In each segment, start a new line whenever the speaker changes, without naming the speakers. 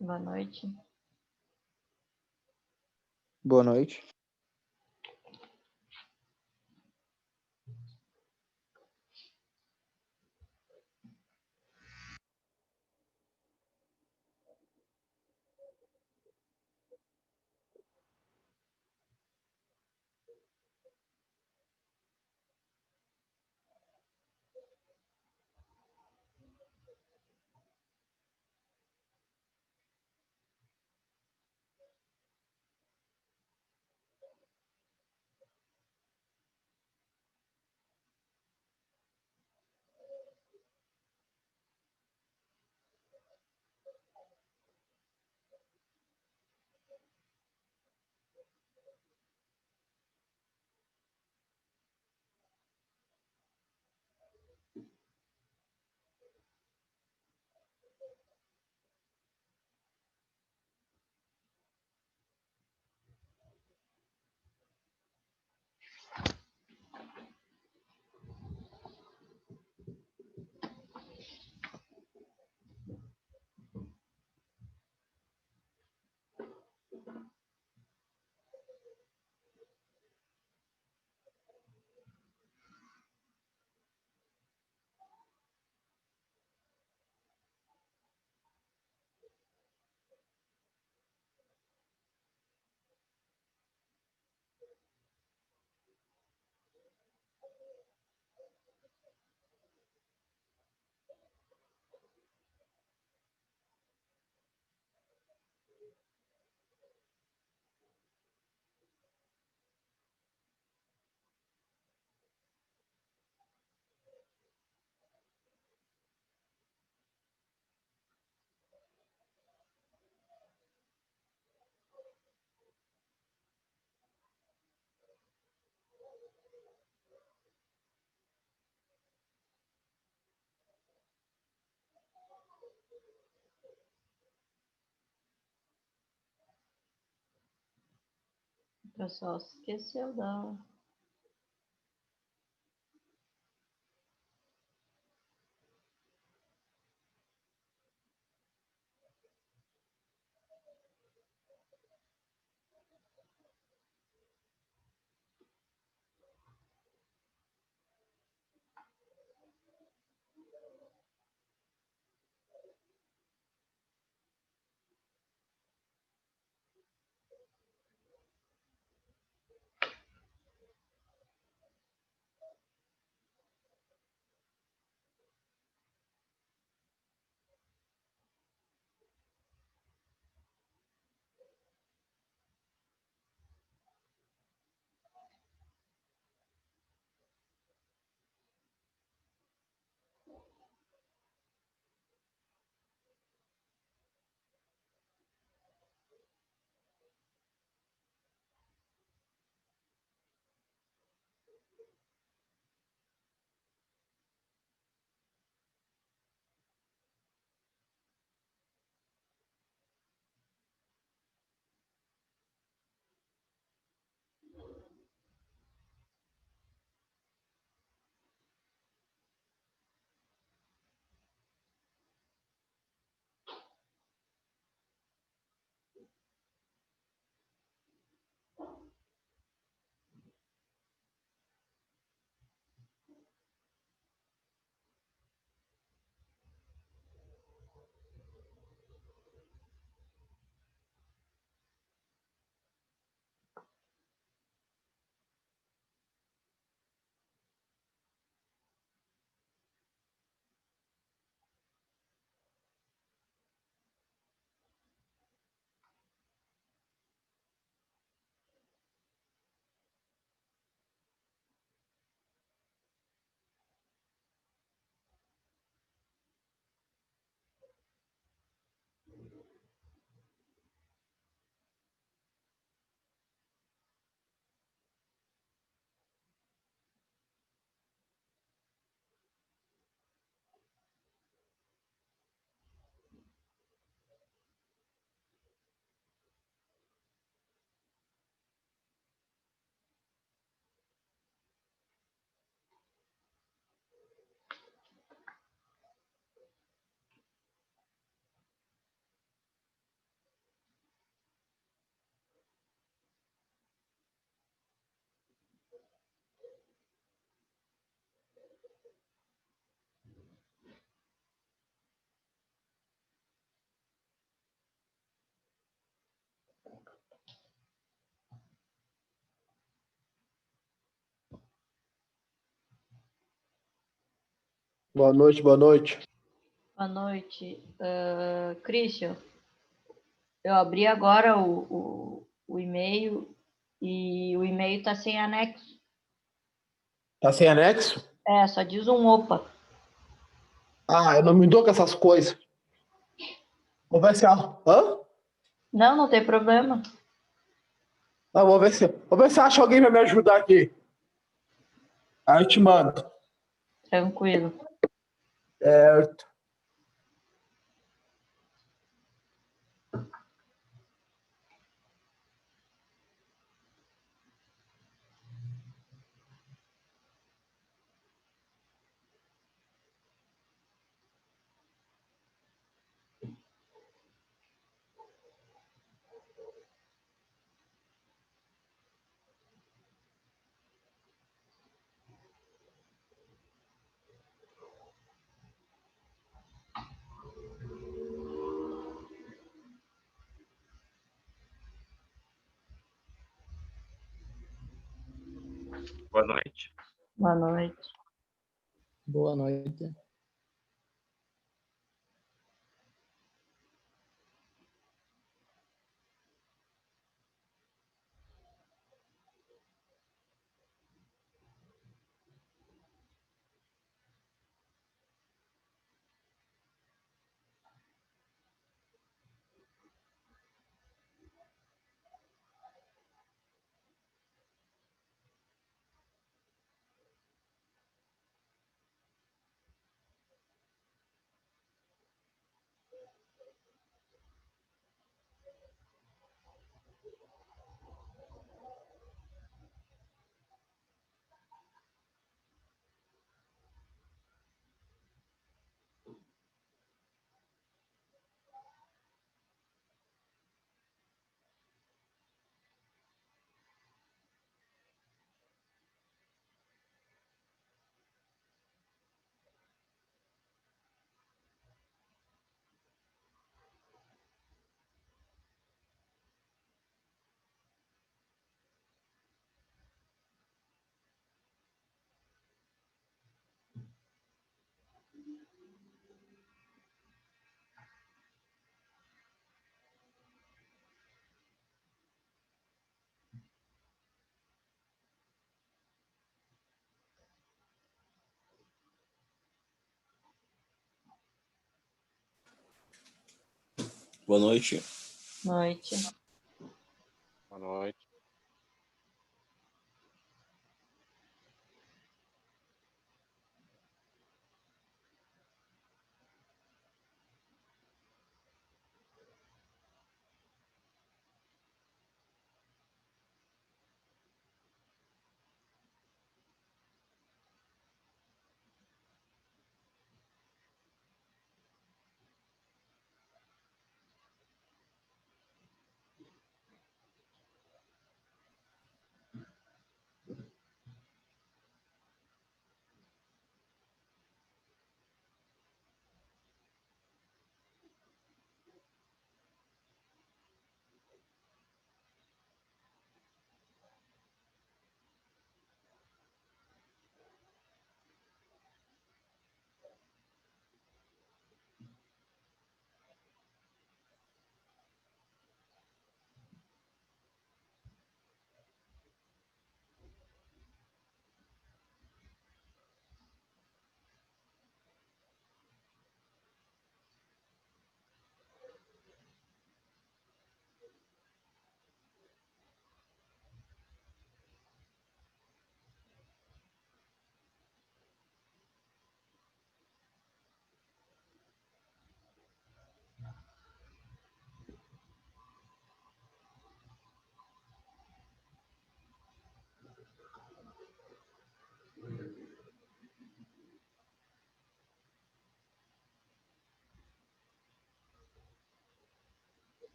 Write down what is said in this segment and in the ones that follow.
Boa noite.
Boa noite.
O pessoal se esqueceu da.
Boa noite, boa noite.
Boa noite. Christian, eu abri agora o e-mail e o e-mail está sem anexo.
Tá sem anexo?
É, só diz um opa.
Ah, eu não me dou com essas coisas. Vou ver se Hã?
Não, não tem problema.
Ah, vou ver se acha alguém pra me ajudar aqui. Aí eu te mando.
Tranquilo.
Certo.
Boa noite.
Boa noite.
Boa noite.
Boa noite.
Noite.
Boa noite.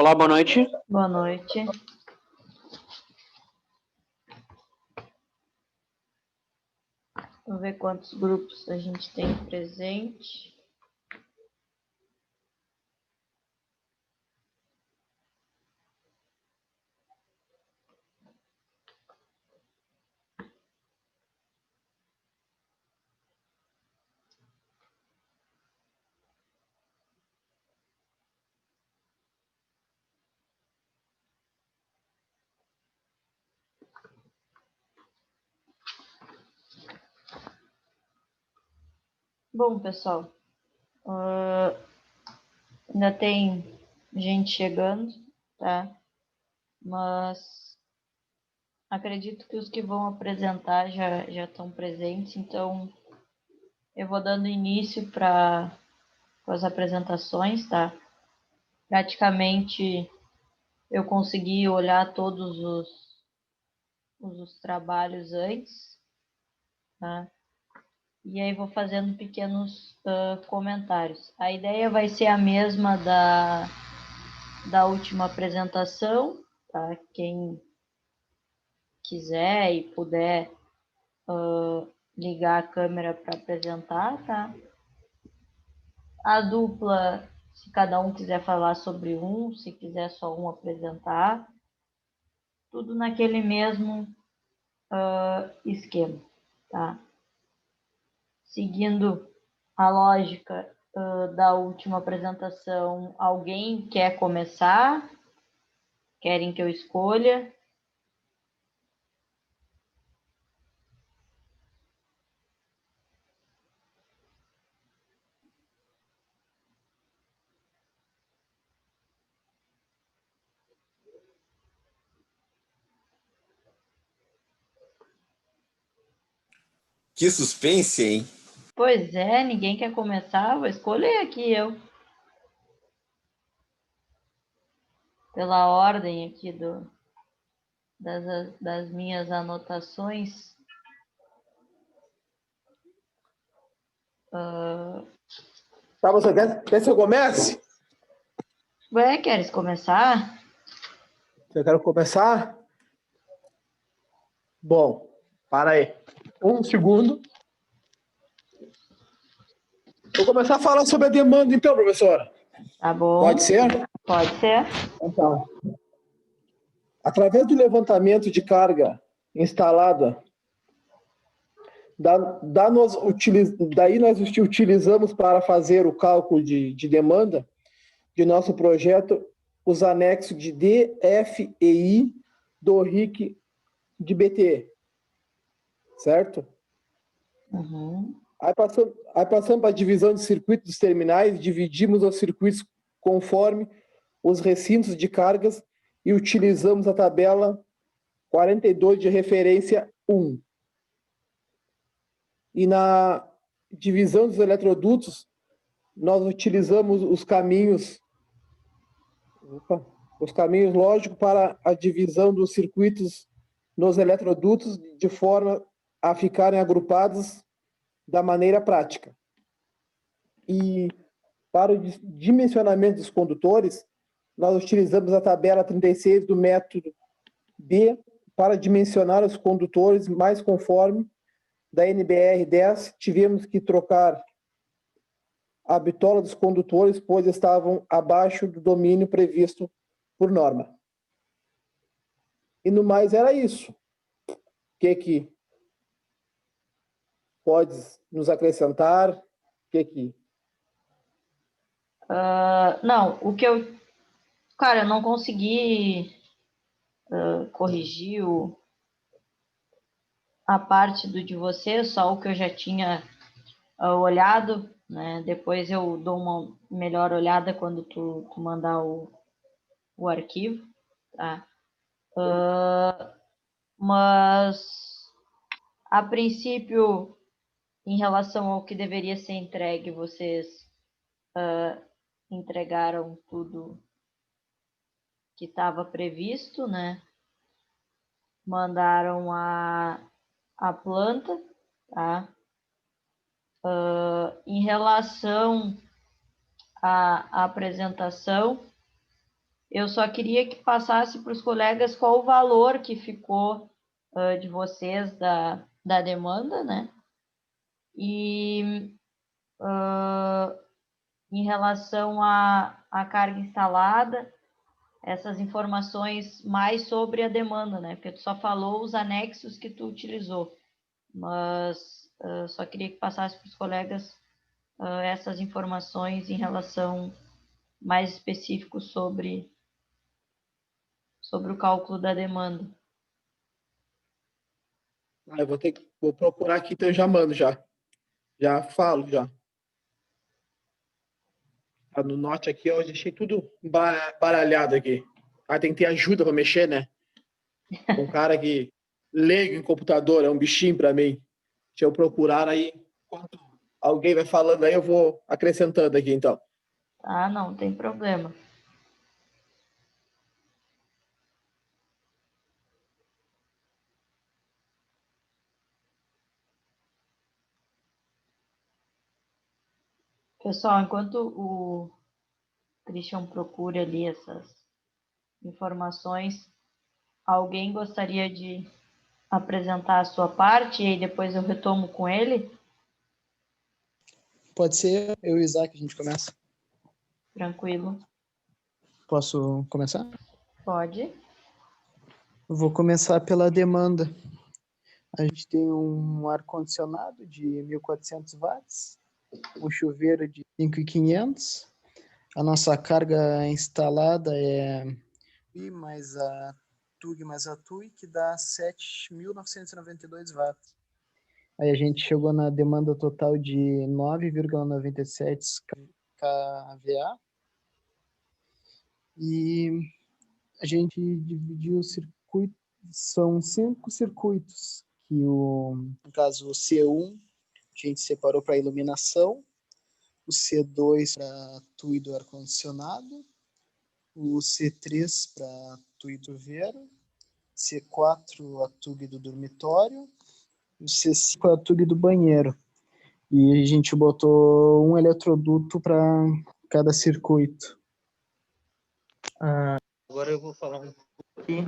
Olá, boa noite.
Boa noite. Vamos ver quantos grupos a gente tem presente. Bom, pessoal, ainda tem gente chegando, tá? Mas acredito que os que vão apresentar já estão presentes, então eu vou dando início para as apresentações, tá? Praticamente eu consegui olhar todos os trabalhos antes, tá? E aí vou fazendo pequenos comentários. A ideia vai ser a mesma da última apresentação, tá? Quem quiser e puder ligar a câmera para apresentar, tá? A dupla, se cada um quiser falar sobre um, se quiser só um apresentar, tudo naquele mesmo esquema, tá? Seguindo a lógica da última apresentação, alguém quer começar? Querem que eu escolha?
Que suspense, hein?
Pois é, ninguém quer começar? Vou escolher aqui eu. Pela ordem aqui das minhas anotações.
Tá, você quer que eu comece?
Ué, queres começar?
Eu quero começar? Bom, para aí. Um segundo. Vou começar a falar sobre a demanda, então, professora.
Tá bom.
Pode ser?
Pode ser.
Então, através do levantamento de carga instalada, daí nós utilizamos para fazer o cálculo de demanda de nosso projeto os anexos de D, F e I do RIC de BTE, certo?
Uhum.
Aí passando para a divisão de circuitos dos terminais, dividimos os circuitos conforme os recintos de cargas e utilizamos a tabela 42 de referência 1. E na divisão dos eletrodutos, nós utilizamos os caminhos lógicos para a divisão dos circuitos nos eletrodutos, de forma a ficarem agrupados da maneira prática. E para o dimensionamento dos condutores, nós utilizamos a tabela 36 do método B para dimensionar os condutores mais conforme da NBR-10. Tivemos que trocar a bitola dos condutores, pois estavam abaixo do domínio previsto por norma. E no mais era isso. O que pode nos acrescentar? O que
Não, o que eu... Cara, eu não consegui corrigir a parte do de você, só o que eu já tinha olhado, né? Depois eu dou uma melhor olhada quando tu mandar o arquivo, tá? Mas, a princípio, em relação ao que deveria ser entregue, vocês entregaram tudo que estava previsto, né? Mandaram a planta, tá? Em relação à apresentação, Eu só queria que passasse para os colegas qual o valor que ficou de vocês da demanda, né? E em relação à carga instalada, essas informações mais sobre a demanda, né? Porque tu só falou os anexos que tu utilizou, mas só queria que passasse para os colegas essas informações em relação mais específico sobre o cálculo da demanda.
Eu vou procurar aqui, então eu já mando já. Já falo já. Tá no note aqui, eu deixei tudo baralhado aqui. Ah, tem que ter ajuda para mexer, né? Um cara que leigo em computador, é um bichinho para mim. Deixa eu procurar aí. Enquanto alguém vai falando aí, eu vou acrescentando aqui, então.
Ah, não tem problema. Pessoal, enquanto o Christian procura ali essas informações, alguém gostaria de apresentar a sua parte e aí depois eu retomo com ele?
Pode ser eu e o Isaac, a gente começa.
Tranquilo.
Posso começar?
Pode.
Eu vou começar pela demanda. A gente tem um ar-condicionado de 1.400 watts, um chuveiro de 5.500. A nossa carga instalada é mais a TUG mais a TUI, que dá 7.992 watts. Aí a gente chegou na demanda total de 9,97 kVA. E a gente dividiu o circuito, são 5 circuitos, que no caso o C1 a gente separou para iluminação, o C2 para TUI do ar-condicionado, o C3 para TUI do chuveiro, C4 a TUG do dormitório, o C5 a TUG do banheiro. E a gente botou um eletroduto para cada circuito.
Agora eu vou falar um pouco aqui.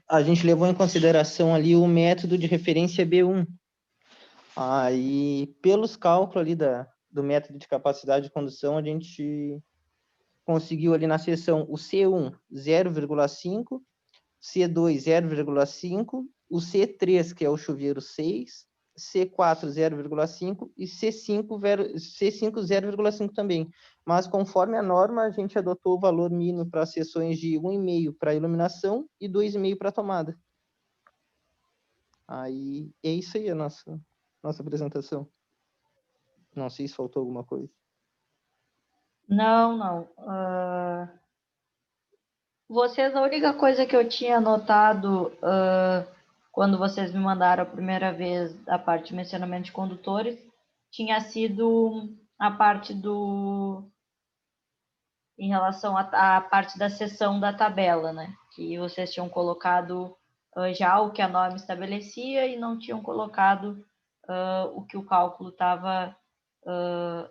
A gente levou em consideração ali o método de referência B1. Aí, pelos cálculos ali do método de capacidade de condução, a gente conseguiu ali na seção o C1 0,5, C2 0,5, o C3, que é o chuveiro 6, C4 0,5 e C5 0,5 também. Mas conforme a norma, a gente adotou o valor mínimo para seções de 1,5 para iluminação e 2,5 para tomada. Aí é isso aí a nossa apresentação. Não sei se faltou alguma coisa.
Não. Vocês, a única coisa que eu tinha notado quando vocês me mandaram a primeira vez a parte de mencionamento de condutores, tinha sido a parte em relação à parte da seção da tabela, né? Que vocês tinham colocado já o que a norma estabelecia e não tinham colocado o que o cálculo estava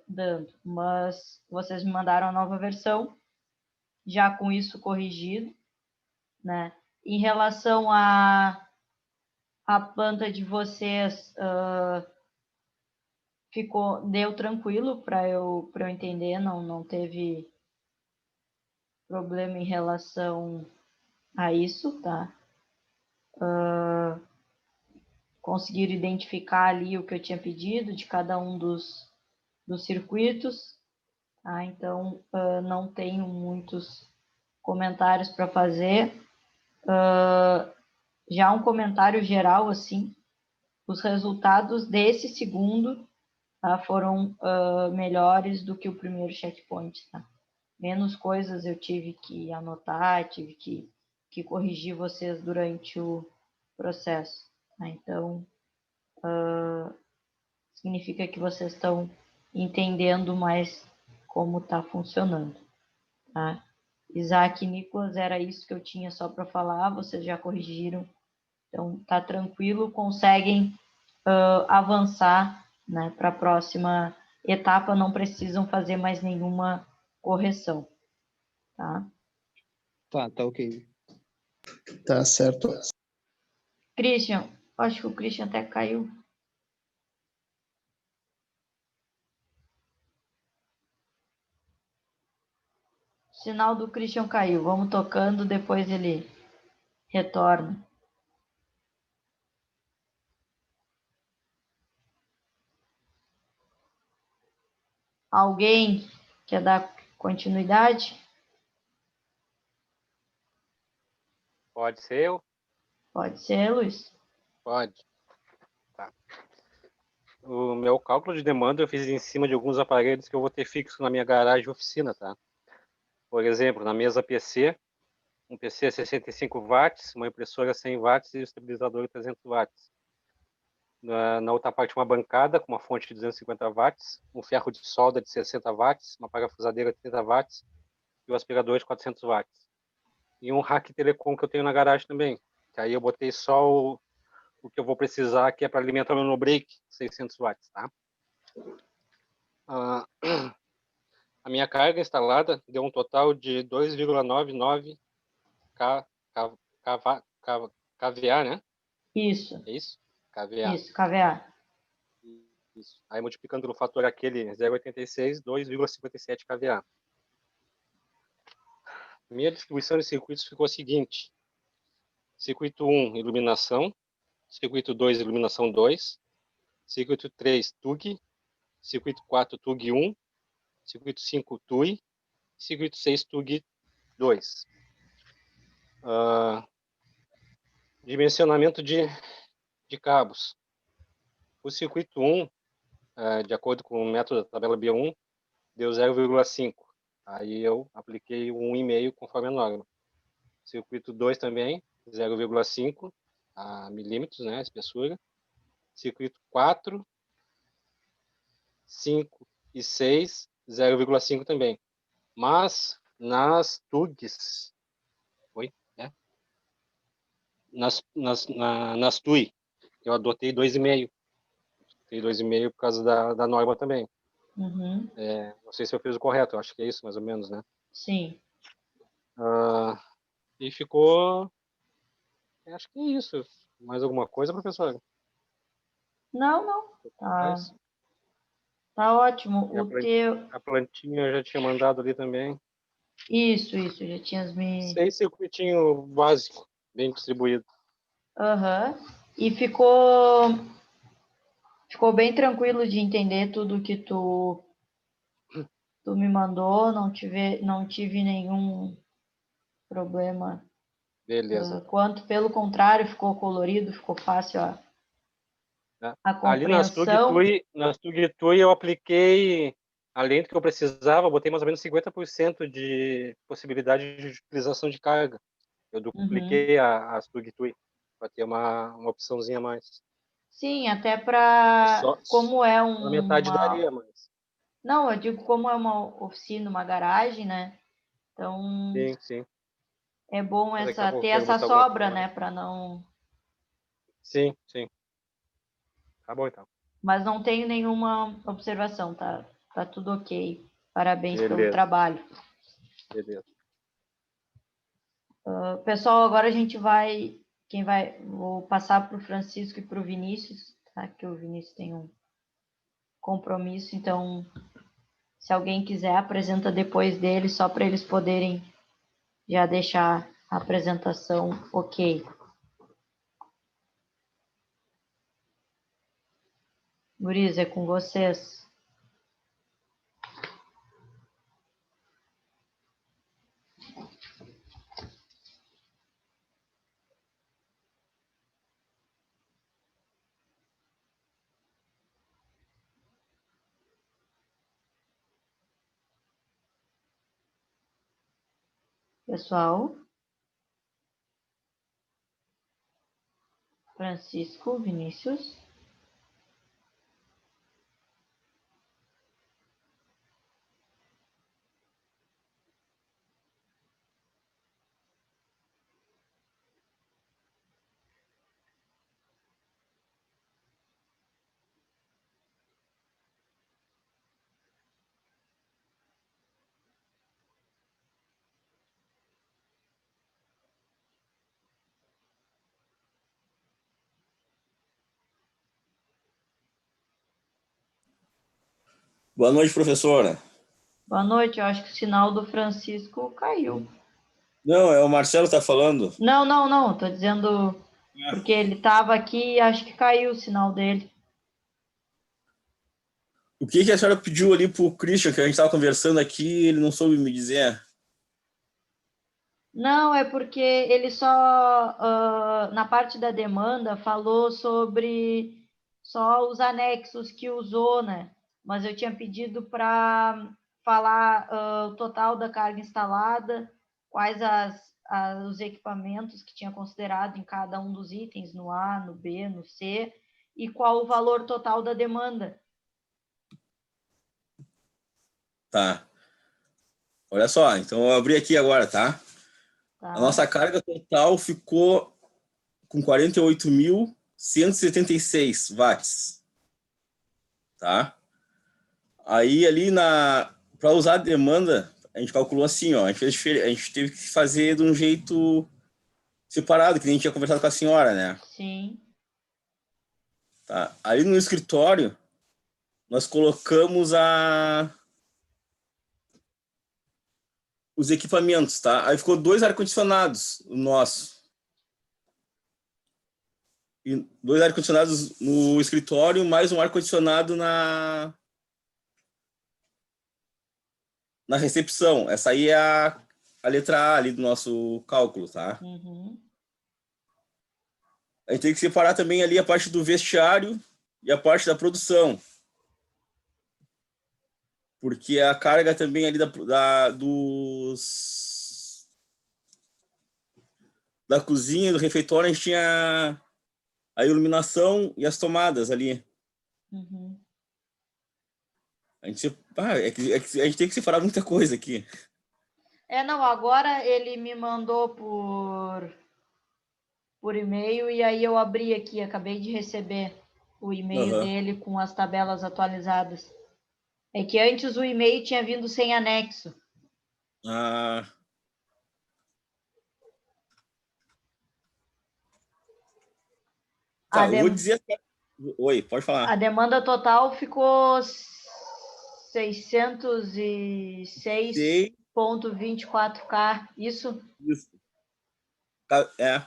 dando. Mas vocês me mandaram a nova versão, já com isso corrigido, né? Em relação à planta de vocês, deu tranquilo para eu entender, não teve problema em relação a isso, tá? Conseguiram identificar ali o que eu tinha pedido de cada um dos circuitos, tá? Então não tenho muitos comentários para fazer. Já um comentário geral, assim, os resultados desse segundo foram melhores do que o primeiro checkpoint, tá? Menos coisas eu tive que anotar, tive que corrigir vocês durante o processo, tá? Então, significa que vocês estão entendendo mais como está funcionando, tá? Isaac e Nicolas, era isso que eu tinha só para falar, vocês já corrigiram, então tá tranquilo, conseguem avançar, né, para a próxima etapa, não precisam fazer mais nenhuma correção, tá?
Tá ok.
Tá certo.
Christian, acho que o Christian até caiu. O sinal do Christian caiu. Vamos tocando, depois ele retorna. Alguém quer dar continuidade?
Pode ser eu?
Pode ser, Luiz.
Pode. Tá. O meu cálculo de demanda eu fiz em cima de alguns aparelhos que eu vou ter fixo na minha garagem e oficina, tá? Por exemplo, na mesa PC, um PC 65 watts, uma impressora 100 watts e um estabilizador 300 watts. Na outra parte, uma bancada com uma fonte de 250 watts, um ferro de solda de 60 watts, uma parafusadeira de 30 watts e o aspirador de 400 watts. E um rack telecom que eu tenho na garagem também. Que aí eu botei só o que eu vou precisar, que é para alimentar o meu no-break, 600 watts, tá? A minha carga instalada deu um total de 2,99 kVA, né?
Isso,
É isso? kVA.
isso, KVA.
Isso. Aí multiplicando no fator aquele 0,86, 2,57 kVA. Minha distribuição de circuitos ficou a seguinte: circuito 1, iluminação; circuito 2, iluminação 2; circuito 3, TUG; circuito 4, TUG 1; circuito 5, TUI; circuito 6, TUG 2. Dimensionamento de cabos. O circuito 1, de acordo com o método da tabela B1, deu 0,5. Aí eu apliquei 1,5 conforme a norma. Circuito 2 também, 0,5 milímetros, né, a espessura. Circuito 4, 5 e 6, 0,5 também. Mas nas TUGs, nas TUI, eu adotei 2,5. Adotei 2,5 por causa da norma também.
Uhum,
Não sei se eu fiz o correto, eu acho que é isso mais ou menos, né?
sim.
E ficou, acho que é isso. Mais alguma coisa, professor?
Não, não. Tá,
Mais?
tá ótimo.
E
O teu.
a plantinha eu já tinha mandado ali também.
Isso, já tinhas me.
6 circuitinho básico, bem distribuído.
Aham. E ficou bem tranquilo de entender tudo que tu me mandou, não tive nenhum problema.
Beleza.
Quanto, pelo contrário, ficou colorido, ficou fácil
Tá?
a
Ali nas
compreensão.
Tug Tui eu apliquei, além do que eu precisava, botei mais ou menos 50% de possibilidade de utilização de carga. Eu
Uhum.
dupliquei as Tug Tui para ter uma opçãozinha a mais.
Sim, até
É
para
só
como é
a metade
uma.
daria, mas
Não, eu digo como é uma oficina, uma garagem, né? Então
sim, sim.
é bom
Daqui a pouco
ter
eu quero
essa
botar alguma coisa a
sobra, né?
mais.
Para não.
Sim, sim. Tá bom então.
Mas não tenho nenhuma observação, tá? Tá tudo ok. Parabéns pelo
Beleza,
trabalho.
beleza.
Pessoal, agora a gente vai. Vou passar para o Francisco e para o Vinícius, tá? Que o Vinícius tem um compromisso, então, se alguém quiser, apresenta depois dele, só para eles poderem já deixar a apresentação ok. Guris, é com vocês. Pessoal, Francisco, Vinícius.
Boa noite, professora.
Boa noite, eu acho que o sinal do Francisco caiu.
Não, é o Marcelo que está falando.
Não, tô dizendo porque ele estava aqui e acho que caiu o sinal dele.
O que a senhora pediu ali para o Christian, que a gente estava conversando aqui, ele não soube me dizer?
Não, é porque ele só, na parte da demanda, falou sobre só os anexos que usou, né? Mas eu tinha pedido para falar o total da carga instalada, quais os equipamentos que tinha considerado em cada um dos itens, no A, no B, no C, e qual o valor total da demanda.
Tá. Olha só, então eu abri aqui agora, tá?
Tá?
A nossa carga total ficou com 48.176 watts, tá? Aí ali para usar a demanda, a gente calculou assim, ó, a gente teve que fazer de um jeito separado, que nem a gente tinha conversado com a senhora, né?
Sim.
Tá? Ali no escritório, nós colocamos os equipamentos, tá? Aí ficou 2 ar-condicionados, o nosso. E 2 ar-condicionados no escritório, mais um ar-condicionado na recepção. Essa aí é a letra A ali do nosso cálculo, tá?
Uhum.
A gente tem que separar também ali a parte do vestiário e a parte da produção. Porque a carga também ali da cozinha, do refeitório, a gente tinha a iluminação e as tomadas ali.
Uhum.
A gente, a gente tem que separar muita coisa aqui.
Não, agora ele me mandou por e-mail e aí eu abri aqui, acabei de receber o e-mail
Uhum.
dele com as tabelas atualizadas. É que antes o e-mail tinha vindo sem anexo.
Ah, tá, eu vou dizer. Oi, pode
A
falar.
demanda total ficou 606,24K, isso?
Isso. É.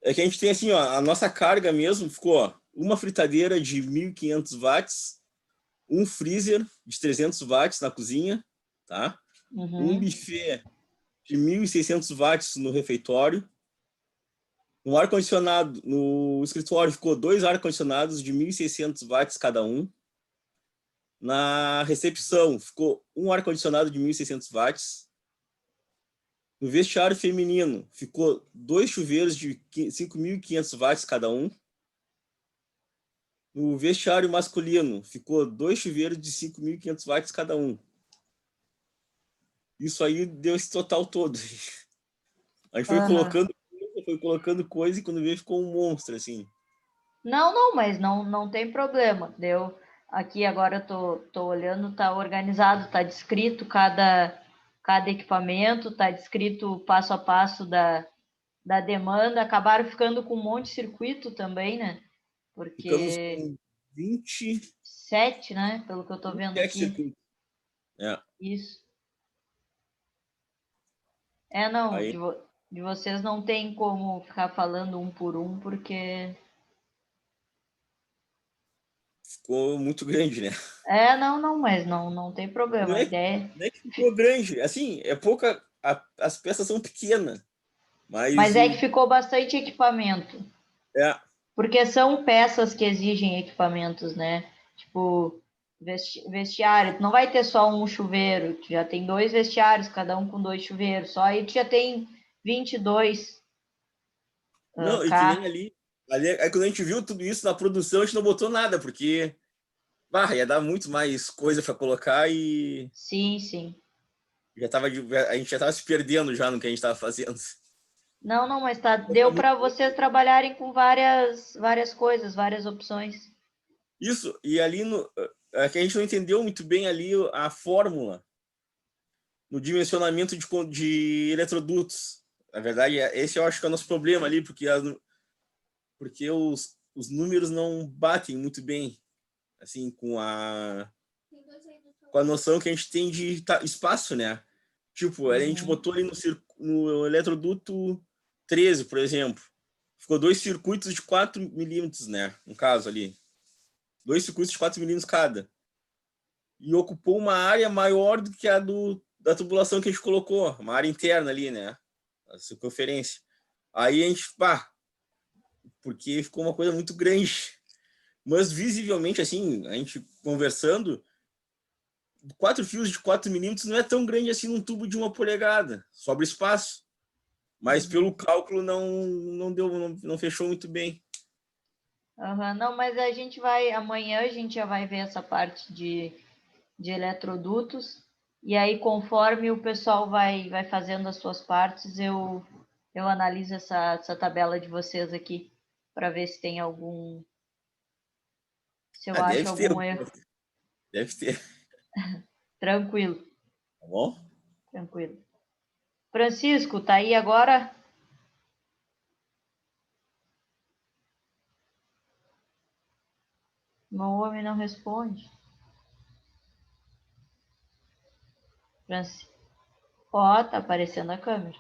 É que a gente tem assim, ó, a nossa carga mesmo ficou ó, uma fritadeira de 1.500 watts, um freezer de 300 watts na cozinha, tá? Um
Uhum.
buffet de 1.600 watts no refeitório. Um ar-condicionado no escritório ficou 2 ar-condicionados de 1.600 watts cada um. Na recepção ficou um ar-condicionado de 1.600 watts. No vestiário feminino ficou 2 chuveiros de 5.500 watts cada um. No vestiário masculino ficou 2 chuveiros de 5.500 watts cada um. Isso aí deu esse total todo. A gente
Uhum.
foi colocando coisa e quando veio ficou um monstro, assim.
Não, mas não tem problema. Deu aqui agora eu tô olhando, tá organizado, tá descrito cada equipamento, tá descrito passo a passo da demanda. Acabaram ficando com um monte de circuito também, né?
Ficamos
Porque
com 20,
7, né? Pelo que eu tô vendo
27
aqui.
circuitos. É.
Isso. Não,
Aí
de vocês não tem como ficar falando um por um, porque.
ficou muito grande, né?
Não, mas não tem problema.
Não
A
é,
ideia.
não é que ficou grande, assim, é pouca. As peças são pequenas,
Mas
mas
é que ficou bastante equipamento.
é,
Porque são peças que exigem equipamentos, né? Tipo, vestiário. Tu não vai ter só um chuveiro. Tu já tem 2 vestiários, cada um com 2 chuveiros. Só aí tu já tem 22
não, e que nem
K.
ali aí quando a gente viu tudo isso na produção, a gente não botou nada, porque ia dar muito mais coisa para colocar e
Sim, sim.
a gente já tava se perdendo já no que a gente tava fazendo.
Não, mas tá,
Mas tá
deu
muito
para vocês trabalharem com várias coisas, várias opções.
isso, e ali é que a gente não entendeu muito bem ali a fórmula no dimensionamento de eletrodutos. Na verdade, esse eu acho que é o nosso problema ali, porque os números não batem muito bem. assim, com a noção que a gente tem de espaço, né? Tipo, a gente botou ali no eletroduto 13, por exemplo. Ficou 2 circuitos de 4 milímetros, né? No caso ali. 2 circuitos de 4 milímetros cada. E ocupou uma área maior do que a da tubulação que a gente colocou. Uma área interna ali, né? A circunferência. Aí a gente, porque ficou uma coisa muito grande. Mas visivelmente, assim, a gente conversando, 4 fios de 4 milímetros não é tão grande assim num tubo de 1 polegada. Sobra espaço. Mas pelo cálculo não deu, não fechou muito bem.
Não, mas amanhã a gente já vai ver essa parte de eletrodutos, e aí conforme o pessoal vai fazendo as suas partes, eu analiso essa tabela de vocês aqui, para ver se tem se eu acho
Deve ter.
algum erro.
Deve ter.
Tranquilo.
Tá bom?
Tranquilo. Francisco, tá aí agora? Meu homem não responde. Francisco. Ó, tá aparecendo a câmera.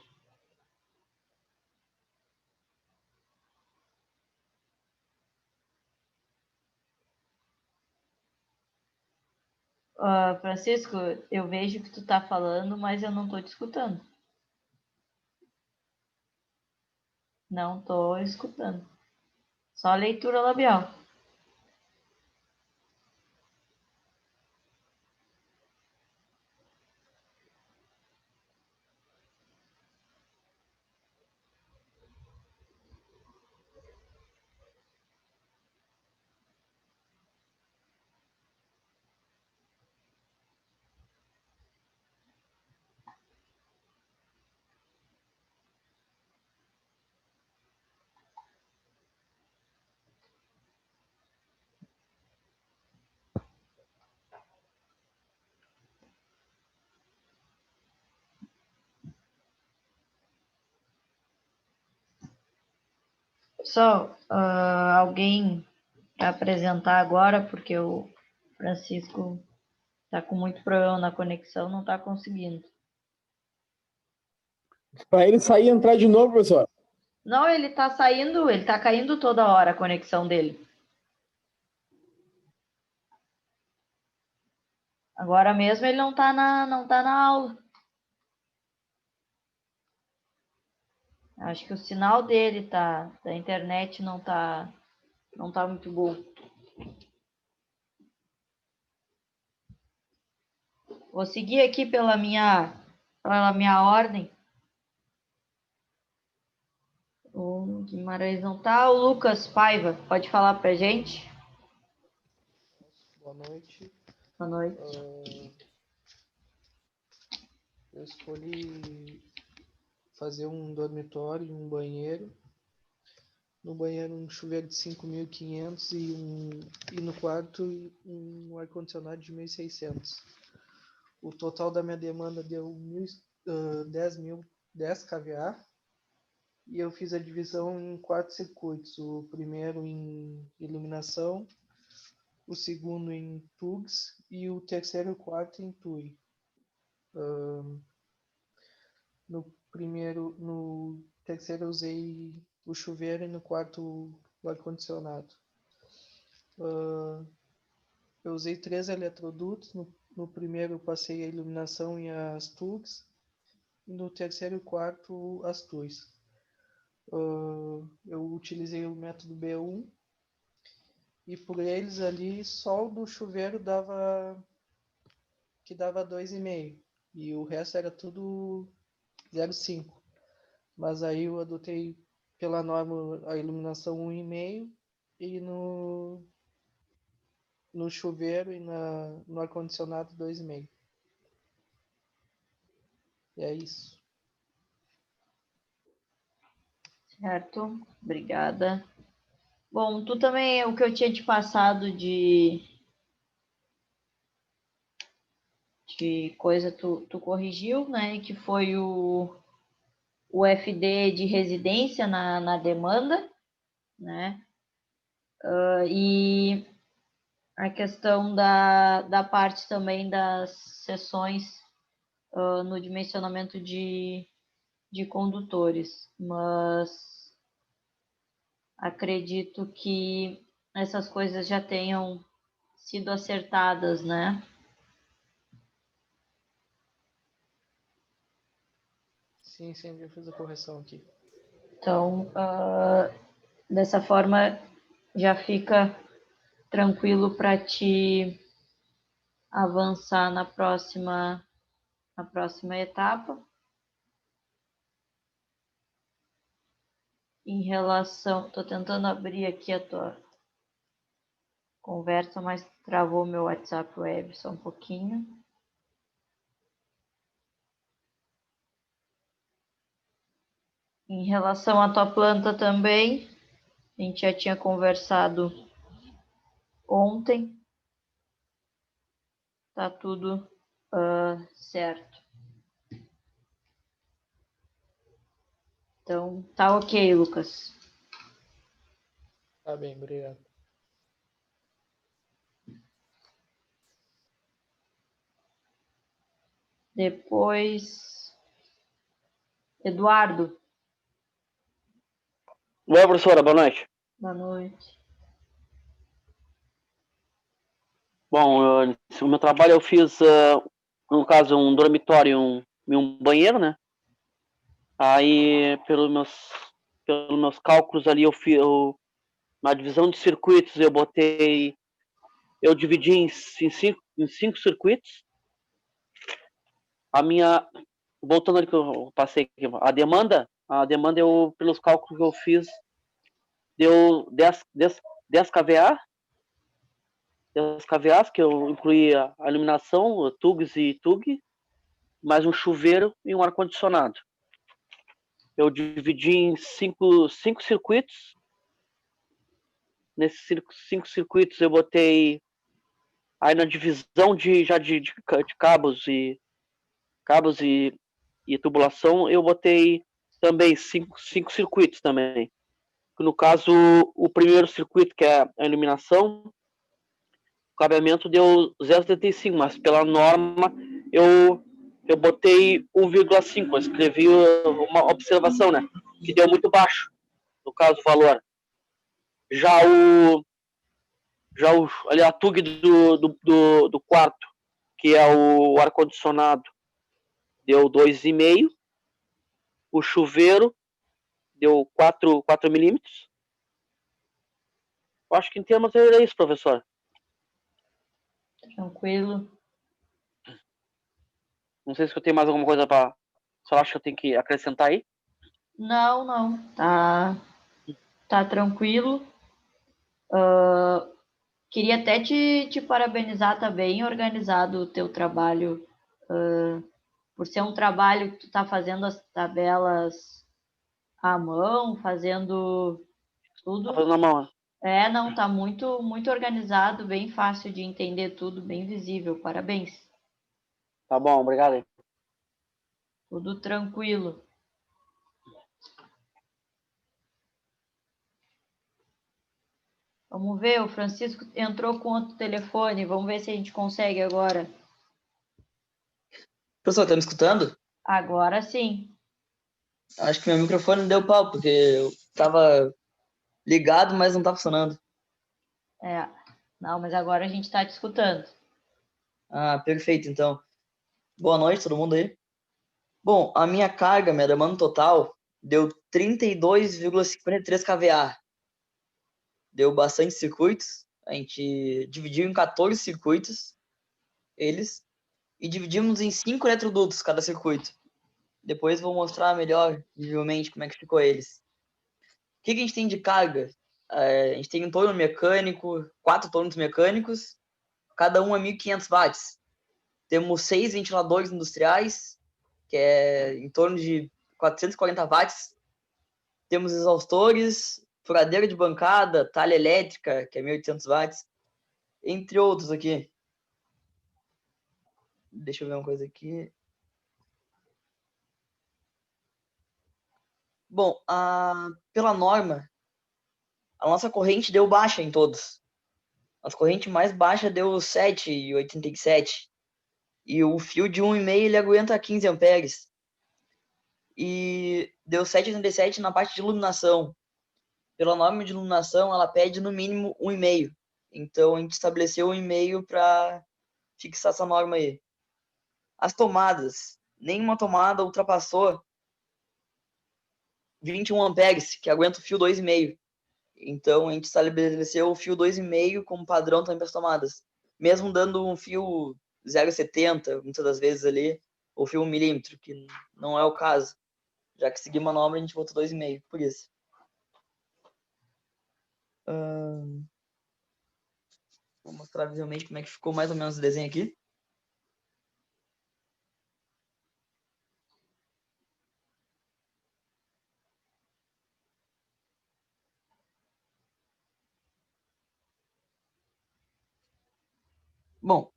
Francisco, eu vejo que tu tá falando, mas eu não tô te escutando. Não tô escutando. Só leitura labial. Pessoal, alguém para apresentar agora, porque o Francisco está com muito problema na conexão, não está conseguindo.
Para ele sair e entrar de novo, professor.
Não, ele está saindo, ele está caindo toda hora a conexão dele. Agora mesmo ele não tá na aula. Acho que o sinal dele da internet não tá muito bom. Vou seguir aqui pela minha ordem. O Guimarães não tá. O Lucas Paiva, pode falar pra gente?
Boa noite.
Boa noite.
Eu escolhi fazer um dormitório e um banheiro. No banheiro um chuveiro de 5.500 e no quarto um ar-condicionado de 1.600. O total da minha demanda deu 10 kVA. E eu fiz a divisão em 4 circuitos. O primeiro em iluminação, o segundo em TUGS e o terceiro e o quarto em TUI. No terceiro eu usei o chuveiro e no quarto o ar-condicionado. Eu usei 3 eletrodutos. No primeiro eu passei a iluminação e as TUGS. E no terceiro e quarto as TUIs. Eu utilizei o método B1. E por eles ali, só o do chuveiro dava 2,5. E o resto era tudo 0,5. Mas aí eu adotei pela norma a iluminação 1,5 e no chuveiro e no ar-condicionado 2,5. E é isso.
Certo, obrigada. Bom, tu também, o que eu tinha te passado de coisa, tu corrigiu, né? Que foi o FD de residência na demanda, né? E a questão da parte também das seções no dimensionamento de condutores, mas acredito que essas coisas já tenham sido acertadas, né?
Sim, já fiz a correção aqui.
Então, dessa forma, já fica tranquilo para te avançar na próxima etapa. Em relação, estou tentando abrir aqui a tua conversa, mas travou meu WhatsApp web só um pouquinho. Em relação à tua planta também, a gente já tinha conversado ontem. Tá tudo certo. Então, tá ok, Lucas.
Tá bem, obrigado.
Depois, Eduardo.
Oi, professora, boa noite.
Boa noite.
Bom, o meu trabalho eu fiz, no caso, um dormitório e um banheiro, né? Aí, pelos meus cálculos ali, na divisão de circuitos, eu dividi em cinco circuitos. Voltando ali que eu passei aqui, a demanda, pelos cálculos que eu fiz, deu 10 kVA, que eu incluí a iluminação, TUGs e TUG, mais um chuveiro e um ar-condicionado. Eu dividi em cinco circuitos. Nesses 5 circuitos eu botei aí na divisão de cabos e tubulação, eu botei também cinco circuitos também. No caso, o primeiro circuito, que é a iluminação, o cabeamento deu 0,75, mas pela norma eu botei 1,5. Eu escrevi uma observação, né? Que deu muito baixo, no caso, o valor. Ali a TUG do quarto, que é o ar-condicionado, deu 2,5. O chuveiro deu 4 milímetros. Eu acho que em termos era isso, professor.
Tranquilo.
Não sei se eu tenho mais alguma coisa para... Só acho que eu tenho que acrescentar aí.
Não. Tá tranquilo. Queria até te parabenizar, tá bem organizado o teu trabalho, por ser um trabalho que tu tá fazendo as tabelas à mão, fazendo tudo.
Tá fazendo na mão, né?
Não, tá muito, muito organizado, bem fácil de entender tudo, bem visível. Parabéns.
Tá bom, obrigado aí.
Tudo tranquilo. Vamos ver, o Francisco entrou com outro telefone, vamos ver se a gente consegue agora.
Pessoal, tá me escutando?
Agora sim.
Acho que meu microfone deu pau, porque eu tava ligado, mas não tá funcionando.
Não, mas agora a gente está te escutando.
Ah, perfeito, então. Boa noite, todo mundo aí. Bom, a minha carga, minha demanda total, deu 32,53 kVA. Deu bastante circuitos. A gente dividiu em 14 circuitos, eles, e dividimos em 5 eletrodutos cada circuito. Depois vou mostrar melhor, visivelmente, como é que ficou eles. O que a gente tem de carga? A gente tem um torno mecânico, 4 tornos mecânicos, cada um é 1.500 watts. Temos 6 ventiladores industriais, que é em torno de 440 watts. Temos exaustores, furadeira de bancada, talha elétrica, que é 1.800 watts, entre outros aqui. Deixa eu ver uma coisa aqui. Bom, pela norma, a nossa corrente deu baixa em todos. As correntes mais baixas deu 7,87. E o fio de 1,5 ele aguenta 15 amperes. E deu 7,87 na parte de iluminação. Pela norma de iluminação, ela pede no mínimo 1,5. Então, a gente estabeleceu 1,5 para fixar essa norma aí. As tomadas. Nenhuma tomada ultrapassou 21 amperes, que aguenta o fio 2,5. Então, a gente estabeleceu o fio 2,5 como padrão também para as tomadas. Mesmo dando um fio 0,70, muitas das vezes ali, ou fio 1 milímetro, que não é o caso. Já que seguimos a norma, a gente botou 2,5, por isso. Vou mostrar visualmente como é que ficou mais ou menos o desenho aqui. Bom,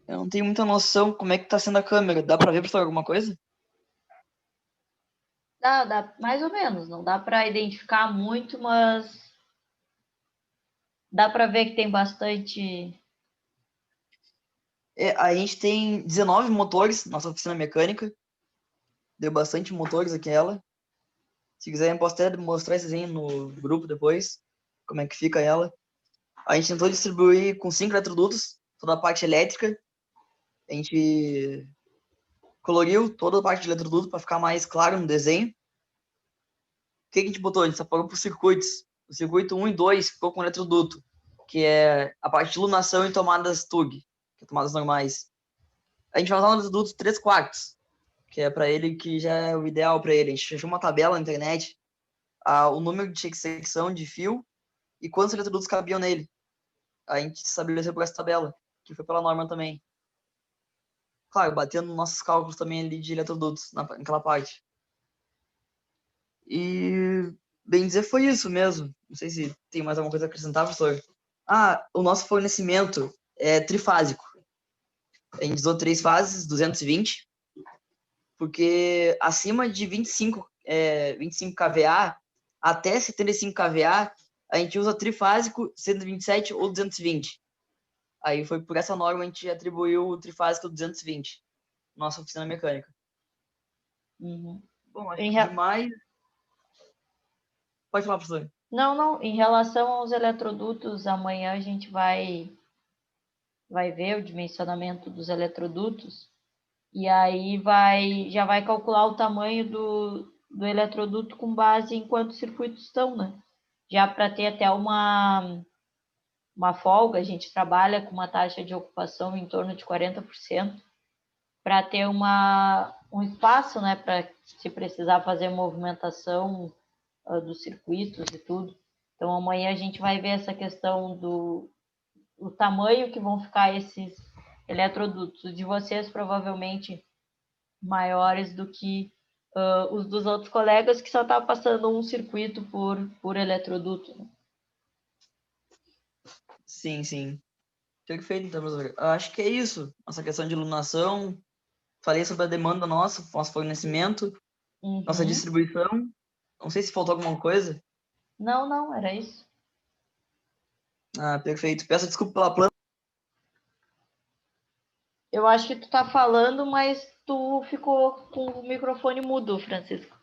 eu não tenho muita noção como é que tá sendo a câmera. Dá para ver, professor, alguma coisa?
Dá mais ou menos. Não dá para identificar muito, mas dá para ver que tem bastante.
A gente tem 19 motores na nossa oficina mecânica. Deu bastante motores aqui ela. Se quiserem, posso até mostrar esse desenho no grupo depois, como é que fica ela. A gente tentou distribuir com 5 eletrodutos, toda a parte elétrica. A gente coloriu toda a parte de eletroduto para ficar mais claro no desenho. O que a gente botou? A gente separou por circuitos. O circuito 1 e 2 ficou com eletroduto, que é a parte de iluminação e tomadas TUG, que é tomadas normais. A gente vai usar um eletroduto 3/4, que é para ele que já é o ideal para ele. A gente achou uma tabela na internet, o número de secção de fio e quantos eletrodutos cabiam nele. A gente estabeleceu por essa tabela, que foi pela norma também. Claro, batendo nossos cálculos também ali de eletrodutos naquela parte. E, bem dizer, foi isso mesmo. Não sei se tem mais alguma coisa a acrescentar, professor. O nosso fornecimento é trifásico. A gente usou 3 fases, 220, porque acima de 25 kVA até 75 kVA, a gente usa trifásico 127 ou 220. Aí foi por essa norma a gente atribuiu o trifásico 220, nossa oficina mecânica.
Uhum.
Bom, acho que demais. Pode falar, professor.
Não. Em relação aos eletrodutos, amanhã a gente vai ver o dimensionamento dos eletrodutos e aí já vai calcular o tamanho do eletroduto com base em quantos circuitos estão, né? Já para ter até uma folga, a gente trabalha com uma taxa de ocupação em torno de 40%, para ter um espaço, né, para se precisar fazer movimentação dos circuitos e tudo. Então, amanhã a gente vai ver essa questão do tamanho que vão ficar esses eletrodutos. De vocês, provavelmente, maiores do que os dos outros colegas, que só está passando um circuito por eletroduto. Né?
Sim. Perfeito, então, professor. Acho que é isso. Nossa questão de iluminação. Falei sobre a demanda nossa, nosso fornecimento, nossa distribuição. Não sei se faltou alguma coisa.
Não, era isso.
Perfeito. Peço desculpa pela planta.
Eu acho que tu tá falando, mas tu ficou com o microfone mudo, Francisco.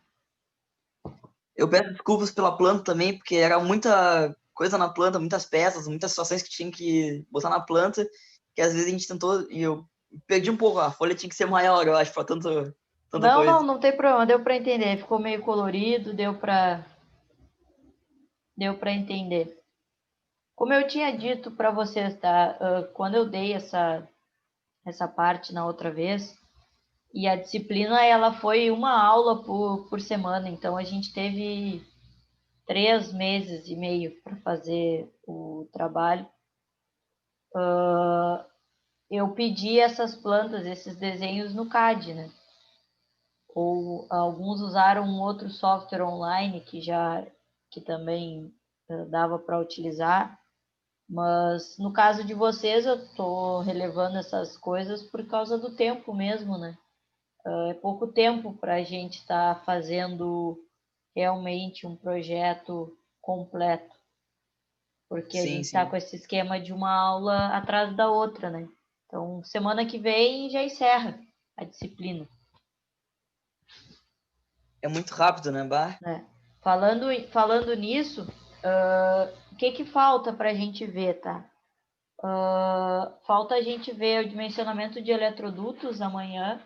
Eu peço desculpas pela planta também, porque era muita coisa na planta, muitas peças, muitas situações que tinha que botar na planta, que às vezes a gente tentou e eu perdi um pouco. A folha tinha que ser maior, eu acho, para tanta coisa.
Não tem problema, deu para entender. Ficou meio colorido, deu para entender. Como eu tinha dito para vocês, tá? Quando eu dei essa parte na outra vez, e a disciplina ela foi uma aula por semana, então a gente teve 3 meses e meio para fazer o trabalho. Eu pedi essas plantas, esses desenhos no CAD, né? Ou alguns usaram um outro software online que também dava para utilizar, mas no caso de vocês eu estou relevando essas coisas por causa do tempo mesmo, né? É pouco tempo para a gente estar fazendo realmente um projeto completo. porque a
Sim,
gente está
sim.
com esse esquema de uma aula atrás da outra, né? Então, semana que vem já encerra a disciplina.
É muito rápido, né, Bah?
Falando nisso, o que falta para a gente ver, tá? Falta a gente ver o dimensionamento de eletrodutos amanhã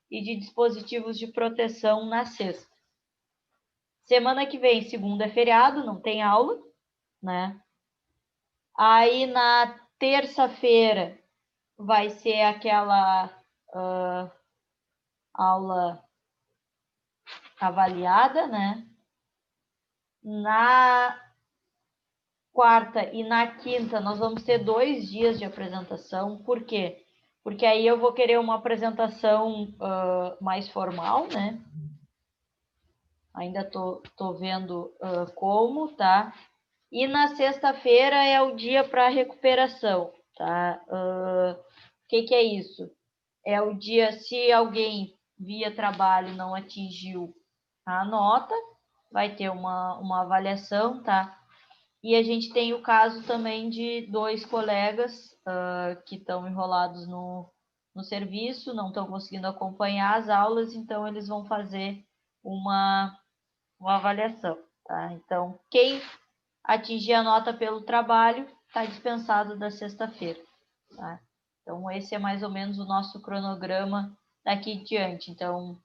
e de dispositivos de proteção na sexta. Semana que vem, segunda é feriado, não tem aula, né? Aí na terça-feira vai ser aquela aula avaliada, né? Na quarta e na quinta nós vamos ter 2 dias de apresentação. Por quê? Porque aí eu vou querer uma apresentação mais formal, né? Ainda tô vendo como, tá? E na sexta-feira é o dia para recuperação, tá? O que é isso? É o dia, se alguém via trabalho não atingiu a nota, vai ter uma avaliação, tá? E a gente tem o caso também de 2 colegas que estão enrolados no serviço, não estão conseguindo acompanhar as aulas, então eles vão fazer uma avaliação, tá? Então, quem atingir a nota pelo trabalho está dispensado da sexta-feira, tá? Então, esse é mais ou menos o nosso cronograma daqui em diante. Então,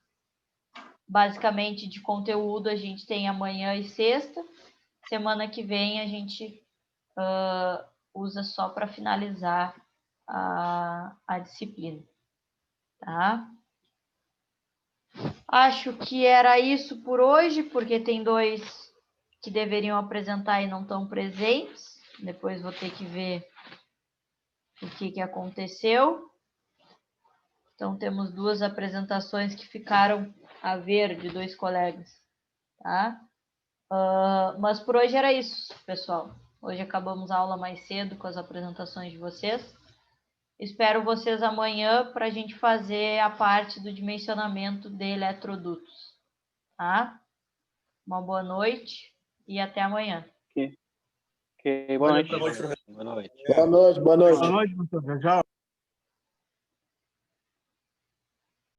basicamente, de conteúdo, a gente tem amanhã e sexta. Semana que vem, a gente usa só para finalizar a disciplina, tá? Acho que era isso por hoje, porque tem 2 que deveriam apresentar e não estão presentes. Depois vou ter que ver o que aconteceu. Então, temos 2 apresentações que ficaram a ver de 2 colegas, tá? Mas por hoje era isso, pessoal. Hoje acabamos a aula mais cedo com as apresentações de vocês. Espero vocês amanhã para a gente fazer a parte do dimensionamento de eletrodutos, tá? Uma boa noite e até amanhã.
Ok, boa
Valeu,
noite.
boa noite, professor.
Boa noite.
Boa noite, boa noite.
Boa noite, professor. Tchau.